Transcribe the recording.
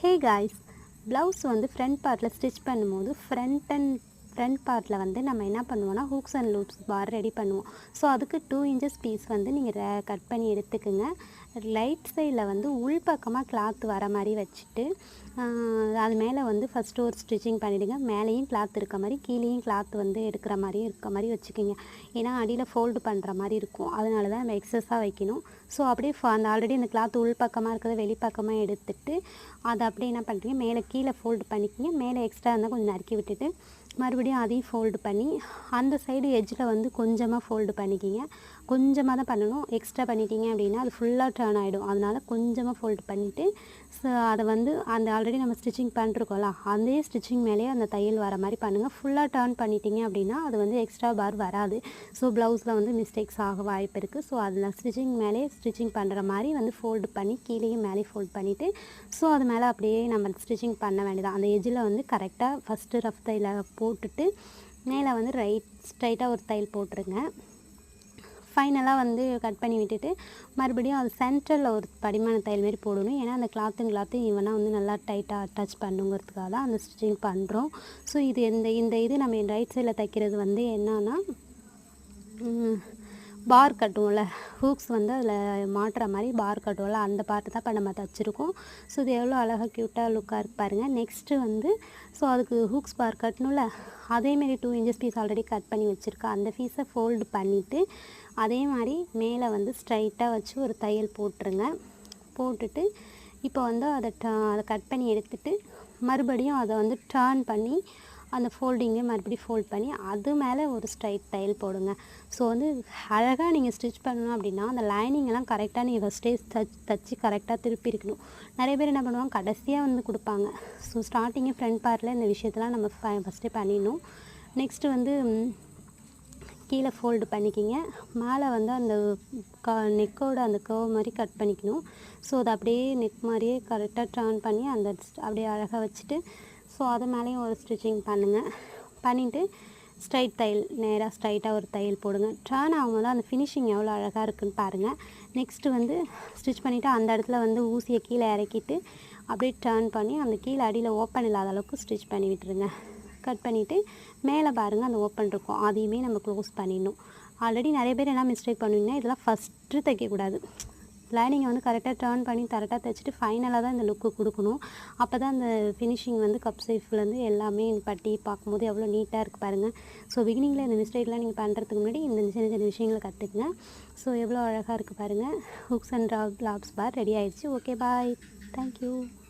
ஹே guys, blouse வந்து front பார்ட்டில் stitch பண்ணும்போது ஃப்ரண்ட் பார்ட்டில் வந்து நம்ம என்ன பண்ணுவோம்னா hooks and loops bar ready பண்ணுவோம். ஸோ அதுக்கு 2 இன்ச்சஸ் பீஸ் வந்து நீங்கள் கட் பண்ணி எடுத்துக்குங்க. ரைட் சைடில் வந்து உள்பக்கமாக கிளாத் வர மாதிரி வச்சுட்டு அது மேலே வந்து ஃபஸ்ட்டு ஒரு ஸ்டிச்சிங் பண்ணிவிடுங்க. மேலேயும் கிளாத் இருக்க மாதிரி கீழேயும் கிளாத் வந்து எடுக்கிற மாதிரி வச்சுக்கிங்க. ஏன்னா அடியில் ஃபோல்டு பண்ணுற மாதிரி இருக்கும், அதனால தான் நம்ம எக்ஸஸாக வைக்கணும். ஸோ அப்படியே அந்த ஆல்ரெடி அந்த கிளாத் உள்பக்கமாக இருக்கிறத வெளிப்பக்கமாக எடுத்துட்டு அதை அப்படியே என்ன பண்ணுறீங்க, மேலே கீழே ஃபோல்டு பண்ணிக்கிங்க. மேலே எக்ஸ்ட்ரா இருந்தால் கொஞ்சம் நறுக்கி விட்டுட்டு மறுபடியும் அதையும் ஃபோல்டு பண்ணி அந்த சைடு எட்ஜில் வந்து கொஞ்சமாக ஃபோல்டு பண்ணிக்கிங்க. கொஞ்சமாக தான் பண்ணணும், எக்ஸ்ட்ரா பண்ணிட்டீங்க அப்படின்னா அது ஃபுல்லாக டர்ன் ஆகிடும். அதனால் கொஞ்சமாக ஃபோல்டு பண்ணிவிட்டு அதை வந்து அந்த ஆல்ரெடி நம்ம ஸ்டிச்சிங் பண்ணிருக்கோம்ல அதே ஸ்டிச்சிங் மேலேயே அந்த தையல் வர மாதிரி பண்ணுங்கள். ஃபுல்லாக டர்ன் பண்ணிட்டீங்க அப்படின்னா அது வந்து எக்ஸ்ட்ரா பார் வராது. ஸோ ப்ளவுஸில் வந்து மிஸ்டேக்ஸ் ஆக வாய்ப்பு இருக்குது. ஸோ அதில் ஸ்டிச்சிங் மேலே ஸ்டிச்சிங் பண்ணுற மாதிரி வந்து ஃபோல்டு பண்ணி கீழேயும் மேலே ஃபோல்ட் பண்ணிவிட்டு ஸோ அது மேலே அப்படியே நம்ம ஸ்டிச்சிங் பண்ண வேண்டியதான். அந்த எட்ஜில் வந்து கரெக்டாக ஃபஸ்ட்டு ரஃப் தையலை போட்டுட்டு மேலே வந்து ஸ்ட்ரைட்டாக ஒரு தையல் போட்டுருங்க. ஃபைனலாக வந்து கட் பண்ணி விட்டுட்டு மறுபடியும் அது சென்டரில் ஒரு படிமான தையல் மாரி போடணும். ஏன்னா அந்த கிளாத்து ஈவனாக வந்து நல்லா டைட்டாக அட்டாச் பண்ணுங்கிறதுக்காக தான் அந்த ஸ்டிச்சிங் பண்ணுறோம். ஸோ இது இந்த இது நம்ம ரைட் சைடில் தைக்கிறது வந்து என்னன்னா பார் கட்டுவோம்ல, ஹூக்ஸ் வந்து அதில் மாட்டுற மாதிரி பார் கட்டுவோம்ல, அந்த பார்ட்டு தான் இப்போ நம்ம தைச்சிருக்கோம். ஸோ இது எவ்வளோ அழகாக க்யூட்டாக லுக்காக இருக்கு பாருங்கள். நெக்ஸ்ட்டு வந்து ஸோ அதுக்கு ஹூக்ஸ் பார் கட்டணும்ல, அதேமாரி 2 இன்ச்சஸ் பீஸ் ஆல்ரெடி கட் பண்ணி வச்சுருக்கேன். அந்த பீஸை ஃபோல்டு பண்ணிவிட்டு அதே மாதிரி மேலே வந்து ஸ்ட்ரைட்டாக வச்சு ஒரு தையல் போட்டுருங்க. போட்டுட்டு இப்போ வந்து அதை கட் பண்ணி எடுத்துட்டு மறுபடியும் அதை வந்து டர்ன் பண்ணி அந்த ஃபோல்டிங்கை மறுபடியும் ஃபோல்ட் பண்ணி அது மேலே ஒரு ஸ்ட்ரைட் தையல் போடுங்க. ஸோ வந்து அழகாக நீங்கள் ஸ்டிச் பண்ணணும் அப்படின்னா அந்த லைனிங்கெல்லாம் கரெக்டாக நீங்கள் ஃபஸ்ட்டே தச்சு கரெக்டாக திருப்பி இருக்கணும். நிறைய பேர் என்ன பண்ணுவாங்க, கடைசியாக வந்து கொடுப்பாங்க. ஸோ ஸ்டார்டிங்கே ஃப்ரண்ட் பார்ட்டில் இந்த விஷயத்தெல்லாம் நம்ம ஃபஸ்ட்டே பண்ணிடணும். நெக்ஸ்ட்டு வந்து கீழே ஃபோல்டு பண்ணிக்கிங்க. மேலே வந்து அந்த நெக்கோட அந்த கர்வ் மாதிரி கட் பண்ணிக்கணும். ஸோ அதை அப்படியே நெக் மாதிரியே கரெக்டாக டர்ன் பண்ணி அந்த அப்படியே அழகாக வச்சுட்டு ஸோ அது மேலேயும் ஒரு ஸ்டிச்சிங் பண்ணுங்கள். பண்ணிவிட்டு ஸ்ட்ரைட் தையல் நேராக ஸ்ட்ரைட்டாக ஒரு தையல் போடுங்க. டர்ன் ஆகும்போது அந்த ஃபினிஷிங் எவ்வளோ அழகாக இருக்குதுன்னு பாருங்கள். நெக்ஸ்ட்டு வந்து ஸ்டிச் பண்ணிவிட்டு அந்த இடத்துல வந்து ஊசியை கீழே இறக்கிட்டு அப்படியே டர்ன் பண்ணி அந்த கீழே அடியில் ஓப்பன் இல்லாத அளவுக்கு ஸ்டிச் பண்ணி விட்டுருங்க. கட் பண்ணிவிட்டு மேலே பாருங்கள் அந்த ஓப்பன் இருக்கும், அதையுமே நம்ம க்ளோஸ் பண்ணிடணும். ஆல்ரெடி நிறைய பேர் என்ன மிஸ்டேக் பண்ணுவீங்கன்னா இதெல்லாம் ஃபஸ்ட்டு தைக்கக்கூடாது. லைனிங்கை வந்து கரெக்டாக டர்ன் பண்ணி கரெக்டாக தைச்சிட்டு ஃபைனலாக தான் இந்த லுக்கு கொடுக்கணும். அப்போ தான் அந்த ஃபினிஷிங் வந்து கப் சைஃப்லேருந்து எல்லாமே பட்டி பார்க்கும்போது எவ்வளோ நீட்டாக இருக்குது பாருங்கள். ஸோ பிகினிங்கில் இந்த மிஸ்டேக்லாம் நீங்கள் பண்ணுறதுக்கு முன்னாடி இந்த சின்ன சின்ன விஷயங்களை கற்றுக்குங்க. ஸோ எவ்வளோ அழகாக இருக்குது பாருங்கள். Hooks and loops bar ready ஆகிடுச்சு. Okay, bye, thank you.